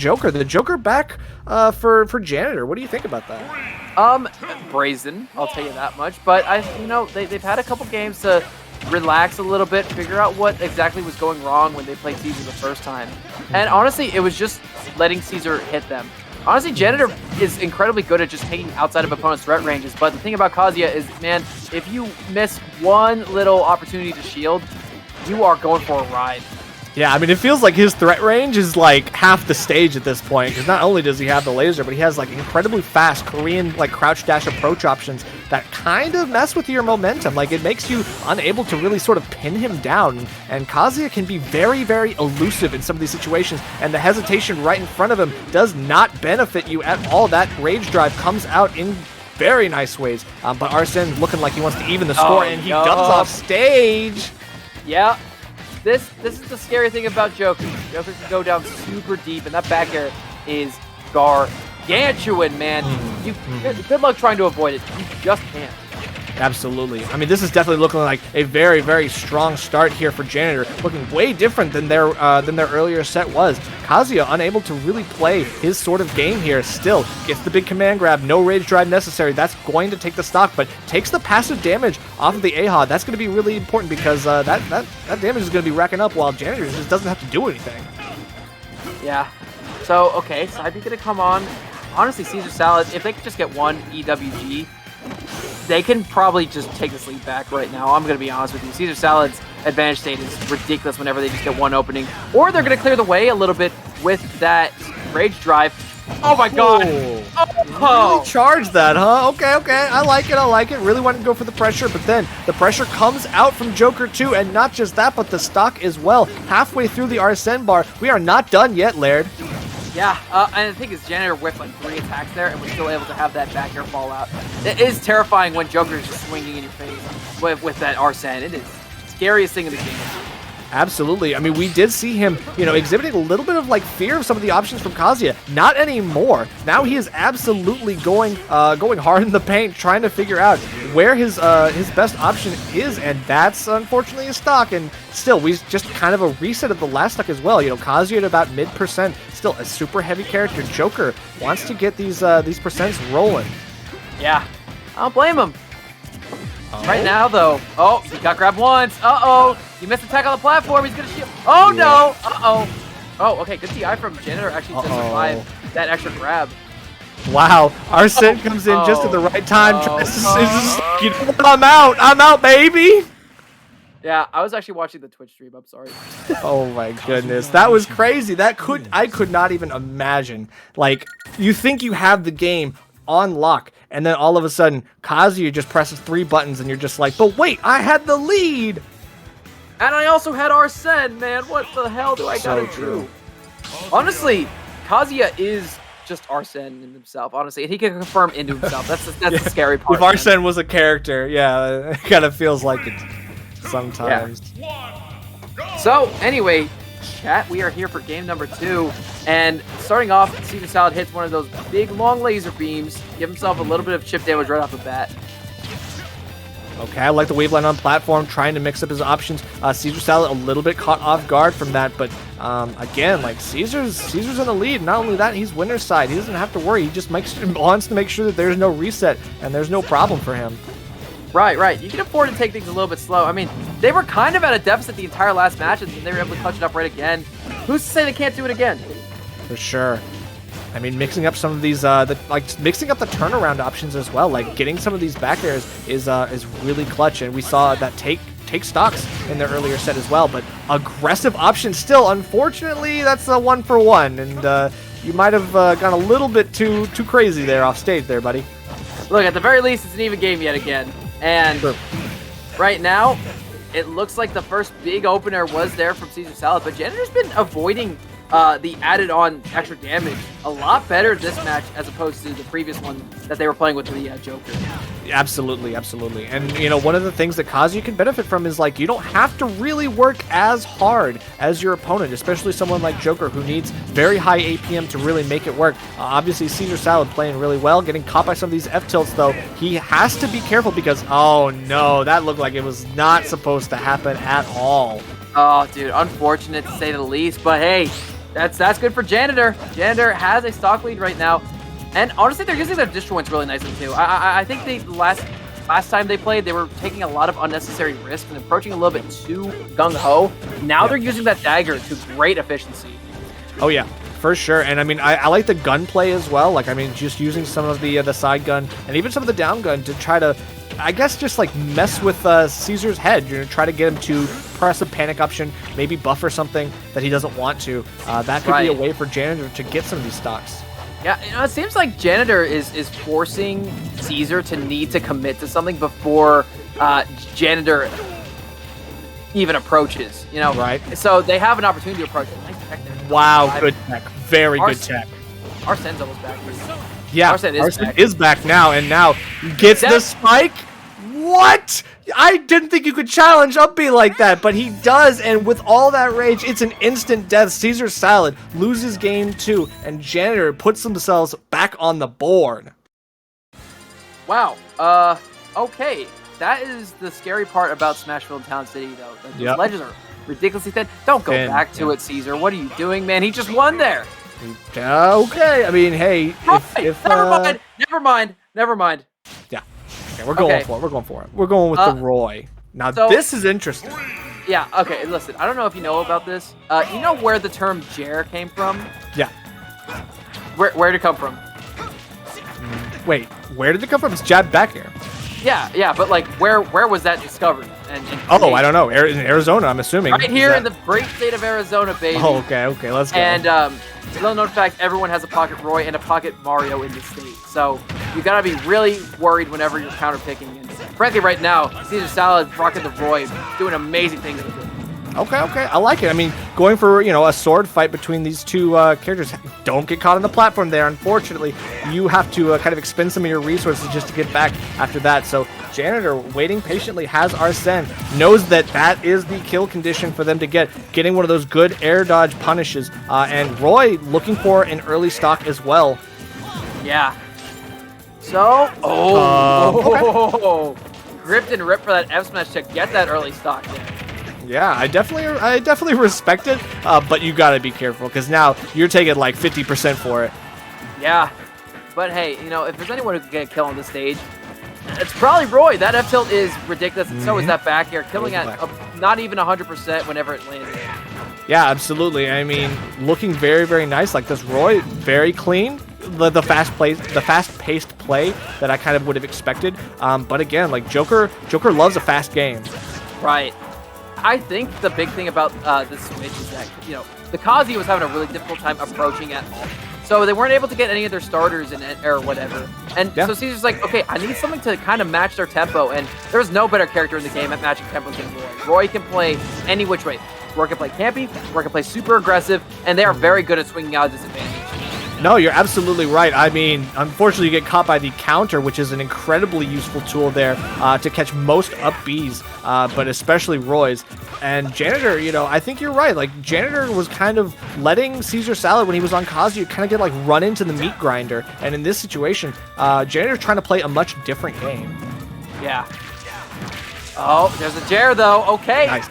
Joker. The Joker back for Janitor. What do you think about that? Brazen, I'll tell you that much. But they've had a couple games to relax a little bit, figure out what exactly was going wrong when they played Caesar the first time. And honestly, it was just letting Caesar hit them. Honestly, Janitor is incredibly good at just hanging outside of opponents' threat ranges. But the thing about Kazuya is, man, if you miss one little opportunity to shield, you are going for a ride. Yeah, I mean, it feels like his threat range is like half the stage at this point, because not only does he have the laser, but he has like incredibly fast Korean like crouch dash approach options that kind of mess with your momentum. Like, it makes you unable to really sort of pin him down, and Kazuya can be very, very elusive in some of these situations, and the hesitation right in front of him does not benefit you at all. That rage drive comes out in very nice ways, but Arsene looking like he wants to even the score, and he comes off stage. Yeah. This is the scary thing about Joker. Joker can go down super deep, and that back air is gargantuan, man. Good luck trying to avoid it. You just can't. Absolutely. I mean, this is definitely looking like a very, very strong start here for Janitor, looking way different than their earlier set was. Kazuya unable to really play his sort of game here. Still gets the big command grab, no rage drive necessary. That's going to take the stock, but takes the passive damage off of the AHA. That's going to be really important, because that damage is going to be racking up while Janitor just doesn't have to do anything. Yeah. So, okay, side B going to come on. Honestly, CesarSalad, if they could just get one EWG, they can probably just take this lead back right now. I'm going to be honest with you. CesarSalad's advantage state is ridiculous whenever they just get one opening. Or they're going to clear the way a little bit with that rage drive. Oh my god! Oh. Really charged that, huh? Okay. I like it. Really wanted to go for the pressure, but then the pressure comes out from Joker too, and not just that, but the stock as well. Halfway through the Arsene bar. We are not done yet, Laird. Yeah, and the thing is, Janitor whiffed like 3 attacks there, and was still able to have that back air fall out. It is terrifying when Joker is just swinging in your face with that Arsene. It is the scariest thing in the game. Absolutely. I mean, we did see him, exhibiting a little bit of like fear of some of the options from Kazuya. Not anymore. Now he is absolutely going hard in the paint, trying to figure out where his best option is, and that's unfortunately a stock. And still, we just kind of a reset of the last stock as well. Kazuya at about mid%, still a super heavy character. Joker wants to get these percents rolling. Yeah, I don't blame him. Right now, though. Oh, he got grabbed once. Uh-oh. He missed attack on the platform. He's going to shield. Oh, no. Uh-oh. Oh, okay. Good TI from Janitor actually to survive that extra grab. Wow. Arsene comes in just at the right time. Tries to I'm out. I'm out, baby. Yeah, I was actually watching the Twitch stream. I'm sorry. Oh, my goodness. That was crazy. I could not even imagine. Like, you think you have the game on lock, and then all of a sudden Kazuya just presses 3 buttons, and you're just like, but wait, I had the lead, and I also had Arsene, man. What the hell do I gotta do? Honestly, Kazuya is just Arsene in himself, honestly, and he can confirm into himself. That's the scary part. If Arsene was a character, yeah, it kind of feels like it sometimes. Yeah. So anyway, chat, we are here for game number 2, and starting off, CesarSalad hits one of those big long laser beams, give himself a little bit of chip damage right off the bat. Okay, I like the waveline on platform, trying to mix up his options. CesarSalad a little bit caught off guard from that, but again, like Caesar's in the lead. Not only that, he's winner's side. He doesn't have to worry. He just wants to make sure that there's no reset and there's no problem for him. Right. You can afford to take things a little bit slow. I mean, they were kind of at a deficit the entire last match, and they were able to clutch it up right again. Who's to say they can't do it again? For sure. I mean, mixing up some of these, mixing up the turnaround options as well. Like, getting some of these back airs is really clutch, and we saw that take stocks in their earlier set as well. But aggressive option still. Unfortunately, that's a 1-for-1, and you might have gone a little bit too crazy there off stage there, buddy. Look, at the very least, it's an even game yet again. And right now, it looks like the first big opener was there from CesarSalad, but Janitor's been avoiding the added on extra damage a lot better this match as opposed to the previous one that they were playing with the Joker. Absolutely. And, one of the things that Kazuya can benefit from is, like, you don't have to really work as hard as your opponent, especially someone like Joker who needs very high APM to really make it work. Obviously, CesarSalad playing really well, getting caught by some of these F-tilts, though. He has to be careful because, oh, no, that looked like it was not supposed to happen at all. Oh, dude, unfortunate to say the least, but hey, That's good for Janitor. Janitor has a stock lead right now. And honestly, they're using their disjoints really nicely too. I think they last time they played, they were taking a lot of unnecessary risks and approaching a little bit too gung-ho. Now they're using that dagger to great efficiency. Oh yeah, for sure. And I mean, I like the gunplay as well. Like, I mean, just using some of the side gun and even some of the down gun to try to, I guess, just like mess with Caesar's head. You know, try to get him to press a panic option, maybe buffer something that he doesn't want to. That could be a way for Janitor to get some of these stocks. Yeah, you know, it seems like Janitor is forcing Caesar to need to commit to something before Janitor even approaches, you know? Right. So they have an opportunity to approach. Nice tech there. Wow, good tech. Very good tech. Arsene's almost back. Yeah, Arsene is back now, and now gets the spike. What? I didn't think you could challenge Uppy like that, but he does, and with all that rage, it's an instant death. CesarSalad loses game 2, and Janitor puts themselves back on the board. Wow. Okay. That is the scary part about Smashville Town City, though. Like, those ledges are ridiculously thin. Don't go back to it, Caesar. What are you doing, man? He just won there. Okay. I mean, hey. Never mind. Yeah. Okay, we're going for it. We're going for it. We're going with the Roy. Now, this is interesting. Yeah, okay, listen. I don't know if you know about this. You know where the term Jer came from? Yeah. Where did it come from? Wait, where did it come from? It's jabbed back here. Yeah, but like, where was that discovered? Oh, I don't know. In Arizona, I'm assuming. Right here in the great state of Arizona, baby. Oh, okay, let's go. And little known fact, everyone has a Pocket Roy and a Pocket Mario in this state. So you gotta be really worried whenever you're counterpicking. And frankly, right now, CesarSalad rocking the Roy, doing amazing things with it. Okay, I like it. I mean, going for, you know, a sword fight between these two characters. Don't get caught on the platform there, unfortunately. You have to kind of expend some of your resources just to get back after that. So Janitor, waiting patiently, has Arsene, knows that that is the kill condition for them to getting one of those good air dodge punishes. And Roy looking for an early stock as well. Yeah. So, gripped and ripped for that F smash to get that early stock there. Yeah, I definitely respect it, but you gotta be careful because now you're taking like 50% for it. Yeah, but hey, you know, if there's anyone who can get a kill on this stage, it's probably Roy. That F tilt is ridiculous, and so is that back air, killing at not even 100% whenever it lands. Yeah, absolutely. I mean, looking very, very nice like this. Roy, very clean. The fast-paced play that I kind of would have expected. But again, like Joker loves a fast game. Right. I think the big thing about the Switch is that, you know, the Kazuya was having a really difficult time approaching at all. So they weren't able to get any of their starters in it or whatever. And so Caesar's like, okay, I need something to kind of match their tempo. And there's no better character in the game at matching tempo than Roy. Roy can play any which way. Roy can play campy, Roy can play super aggressive, and they are very good at swinging out of disadvantage. No, you're absolutely right. I mean, unfortunately, you get caught by the counter, which is an incredibly useful tool there to catch most up Bs, but especially Roy's. And Janitor, you know, I think you're right. Like, Janitor was kind of letting CesarSalad, when he was on Kazuya, kind of get, like, run into the meat grinder. And in this situation, Janitor's trying to play a much different game. Yeah. Oh, there's a Jer, though. Okay. Nice.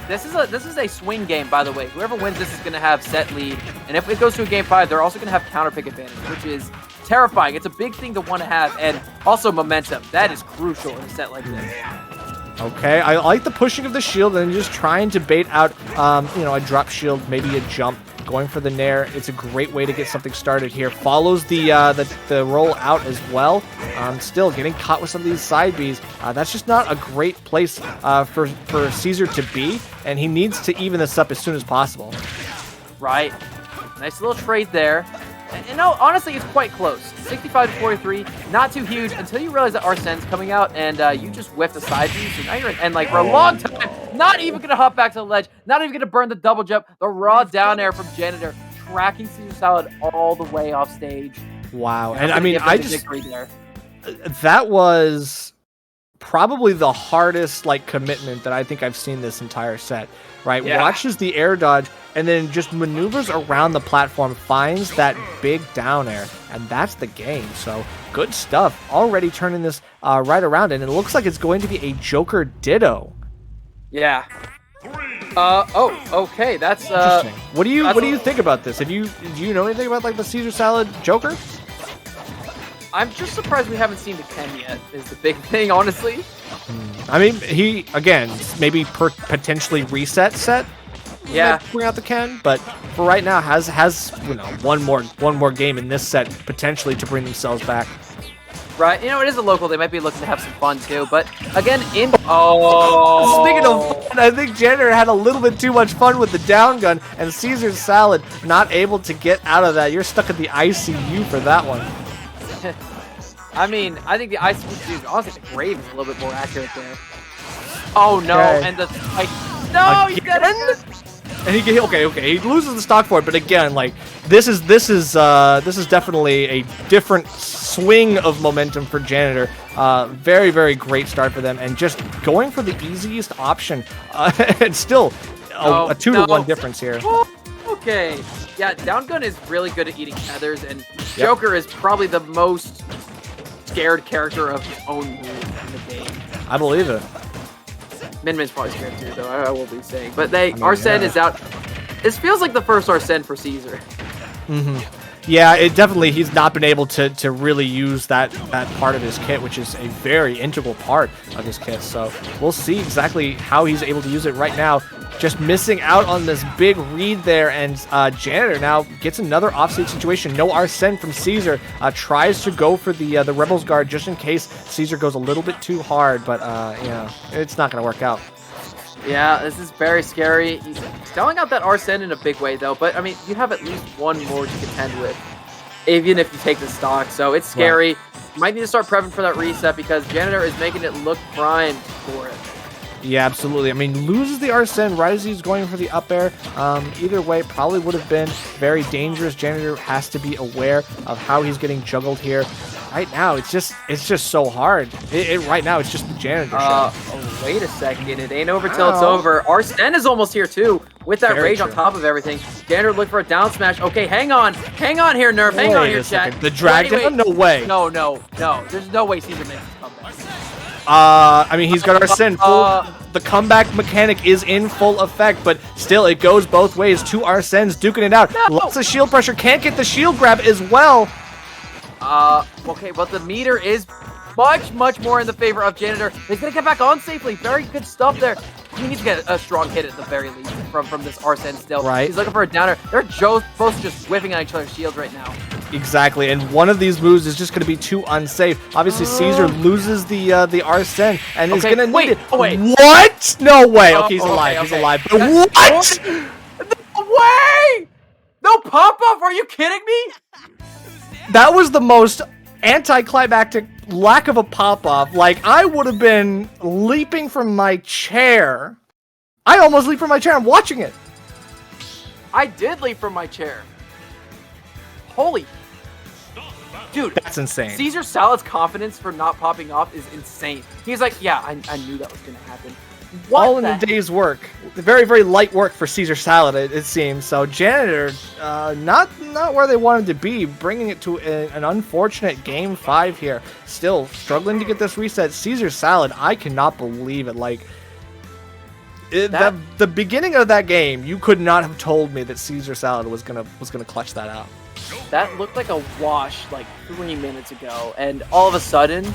This is a swing game, by the way. Whoever wins this is going to have set lead. And if it goes to a game 5, they're also going to have counter pick advantage, which is terrifying. It's a big thing to want to have. And also momentum. That is crucial in a set like this. Okay, I like the pushing of the shield and just trying to bait out, you know, a drop shield, maybe a jump. Going for the nair, it's a great way to get something started here. Follows the roll out as well. Still getting caught with some of these side Bs. That's just not a great place for Caesar to be, and he needs to even this up as soon as possible. Right. Nice little trade there. And no, honestly, it's quite close. 65 to 43, not too huge until you realize that Arsene's coming out and you just whiffed a side B. So now you're in, and like for a long time, not even gonna hop back to the ledge, not even gonna burn the double jump, the raw down air from Janitor, tracking CesarSalad all the way off stage. Wow. And I mean, that was probably the hardest like commitment that I think I've seen this entire set. Right, watches the air dodge and then just maneuvers around the platform, finds that big down air, and that's the game. So good stuff. Already turning this right around, and it looks like it's going to be a Joker Ditto. Yeah. 3, Oh, okay. That's Interesting. What do that's you think about this? Do you know anything about like the Caesar Salad Joker? I'm just surprised we haven't seen the Ken yet. Is the big thing, honestly. I mean, he again maybe potentially reset set. Yeah. Bring out the Ken, but for right now has one more game in this set potentially to bring themselves back. Right. You know, it is a local. They might be looking to have some fun too. But again, oh. Speaking of fun, I think Janitor had a little bit too much fun with the down gun, and Caesar's Salad not able to get out of that. You're stuck at the ICU for that one. I mean, I think the ICU, honestly, the grave is a little bit more accurate there. Oh no, Okay. and the no, he's got it. And he loses the stock for it, but again, like this is definitely a different swing of momentum for Janitor. Very, very great start for them, and just going for the easiest option, and still a 2-to-1 difference here. Okay, yeah, down gun is really good at eating feathers, and Joker is probably the most scared character of his own move in the game. I believe it. Min-Min's probably scared too, though, I will be saying. But Arsene is out. This feels like the first Arsene for Caesar. Yeah, it definitely, he's not been able to really use that part of his kit, which is a very integral part of his kit. So we'll see exactly how he's able to use it right now. Just missing out on this big read there, and Janitor now gets another offstage situation. No Arsene from Caesar. Tries to go for the Rebels guard just in case Caesar goes a little bit too hard, but yeah, it's not going to work out. Yeah, this is very scary. He's selling out that Arsene in a big way, though. But, I mean, you have at least one more to contend with, even if you take the stock. So it's scary. Right. You might need to start prepping for that reset because Janitor is making it look primed for it. Yeah, absolutely. I mean, loses the Arsene right as he's going for the up air. Either way, probably would have been very dangerous. Janitor has to be aware of how he's getting juggled here. Right now, it's just so hard. Right now, it's just the Janitor show. Oh, wait a second. It ain't over till it's over. Arsene is almost here, too, with that rage on top of everything. Janitor looked for a down smash. Okay, hang on. Hang on here, Nerf. Hang on here, chat. The drag down? No way. No. There's no way Caesar makes this comeback. I mean, he's got Arsene full. The comeback mechanic is in full effect, but still, it goes both ways. Two Arsenes duking it out. No. Lots of shield pressure. Can't get the shield grab as well. Okay, but the meter is much more in the favor of Janitor. He's gonna get back on safely. Very good stuff there. He needs to get a strong hit at the very least from this Arsene still. Right. He's looking for a downer. They're both just whiffing on each other's shields right now. Exactly, and one of these moves is just going to be too unsafe. Obviously, Caesar loses the Arsene and is going to need it. Oh, wait. What? No way. Okay, he's alive. He's alive. But what? No way! No pop-off? Are you kidding me? That was the most anticlimactic lack of a pop-off. Like, I would have been leaping from my chair. I almost leaped from my chair. I'm watching it. I did leap from my chair. Holy. Dude, that's insane. CesarSalad's confidence for not popping off is insane. He's like, yeah, I knew that was going to happen. All in a day's work. Very, very light work for CesarSalad, it seems. So Janitor, not where they wanted to be, bringing it to an unfortunate Game 5 here. Still struggling to get this reset. CesarSalad, I cannot believe it. Like, the beginning of that game, you could not have told me that CesarSalad was gonna clutch that out. That looked like a wash like 3 minutes ago, and all of a sudden,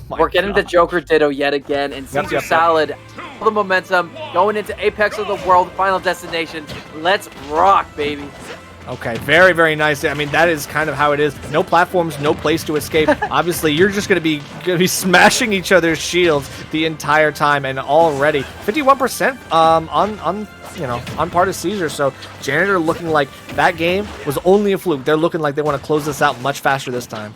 we're getting the Joker Ditto yet again, and CesarSalad, all the momentum, going into Apex of the World, final destination. Let's rock, baby. Okay, very, very nice. I mean, that is kind of how it is. No platforms, no place to escape. Obviously, you're just gonna be smashing each other's shields the entire time, and already 51% on part of Caesar. So Janitor looking like that game was only a fluke. They're looking like they want to close this out much faster this time.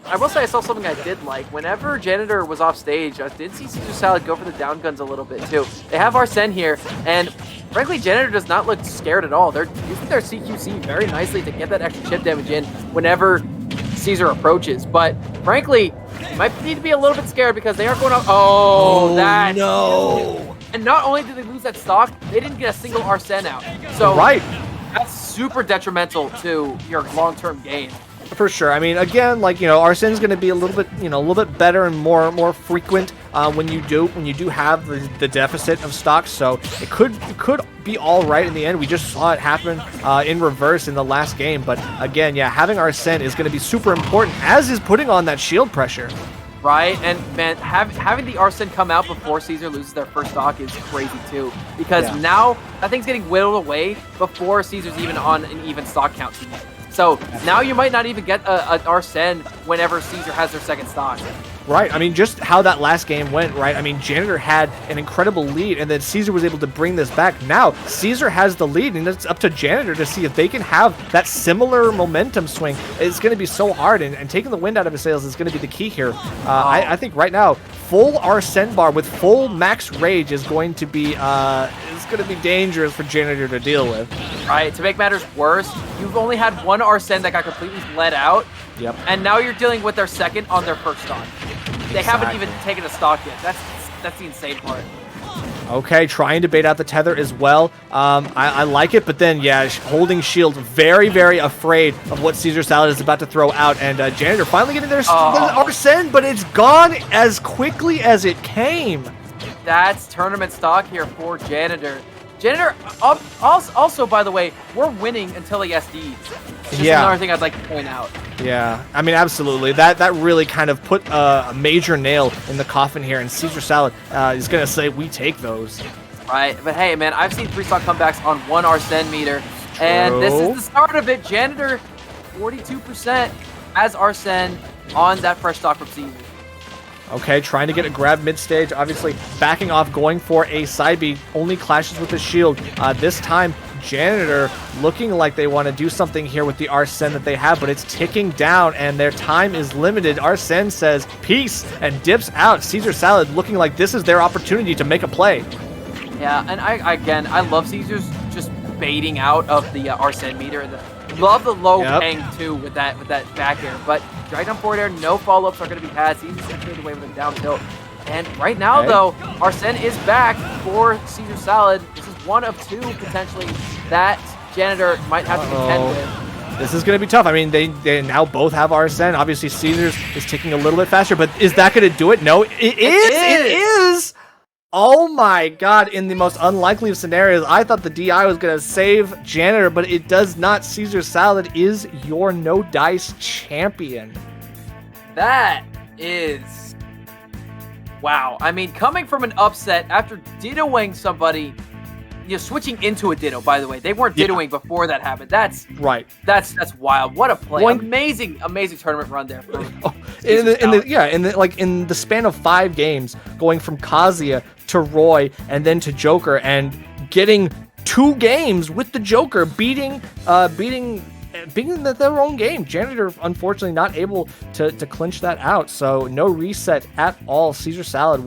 I will say I saw something I did like. Whenever Janitor was off stage, I did see CesarSalad go for the down guns a little bit too. They have Arsene here, and frankly, Janitor does not look scared at all. They're using their CQC very nicely to get that extra chip damage in whenever Caesar approaches. But frankly, you might need to be a little bit scared because they are going up. Oh, that no! And not only did they lose that stock, they didn't get a single Arsene out. So that's super detrimental to your long-term game. For sure. I mean, again, like, Arsene's going to be a little bit better and more frequent when you do have the deficit of stocks. So it could be all right in the end. We just saw it happen in reverse in the last game. But again, yeah, having Arsene is going to be super important, as is putting on that shield pressure. Right, and man, having the Arsene come out before Caesar loses their first stock is crazy too, because now that thing's getting whittled away before Caesar's even on an even stock count. So now you might not even get an Arsene whenever Caesar has their second stock. Right. I mean, just how that last game went, right? I mean, Janitor had an incredible lead, and then Caesar was able to bring this back. Now, Caesar has the lead, and it's up to Janitor to see if they can have that similar momentum swing. It's going to be so hard, and taking the wind out of his sails is going to be the key here. I think right now, full Arsene bar with full max rage is going to be dangerous for Janitor to deal with. Right. To make matters worse, you've only had one Arsene that got completely let out. Yep. And now you're dealing with their second on their first stock. They haven't even taken a stock yet. That's the insane part. Okay, trying to bait out the tether as well. I like it, but then, yeah, holding shield, very, very afraid of what CesarSalad is about to throw out. And Janitor finally getting their Arsene, but it's gone as quickly as it came. That's tournament stock here for Janitor. Janitor, also, by the way, we're winning until he SDs. Just another thing I'd like to point out. Yeah, I mean, absolutely. That really kind of put a major nail in the coffin here, and CesarSalad is going to say, we take those. Right, but hey, man, I've seen 3-stock comebacks on one Arsene meter, and this is the start of it. Janitor, 42% as Arsene on that fresh stock from Caesar. Okay, trying to get a grab mid-stage, obviously backing off, going for a side B, only clashes with the shield. This time, Janitor looking like they want to do something here with the Arsene that they have, but it's ticking down and their time is limited. Arsene says peace and dips out. CesarSalad looking like this is their opportunity to make a play. Yeah, and I love Caesar's just baiting out of the Arsene meter, and love the low hang too with that back air, but right down forward air, no follow-ups are going to be had. Caesar's going to get away with a down tilt. And right now, though, Arsene is back for CesarSalad. This is one of two, potentially, that Janitor might have to contend with. This is going to be tough. I mean, they now both have Arsene. Obviously, Caesar's is ticking a little bit faster, but is that going to do it? No, it is! Oh my god, in the most unlikely of scenarios, I thought the DI was going to save Janitor, but it does not. CesarSalad is your no-dice champion. That is... wow. I mean, coming from an upset after dittoing somebody, switching into a ditto, by the way. They weren't dittoing before that happened. That's wild. What a play. Amazing tournament run there. In the span of 5 games, going from Kazuya to Roy and then to Joker, and getting 2 games with the Joker beating their own game. Janitor, unfortunately, not able to clinch that out. So no reset at all. CesarSalad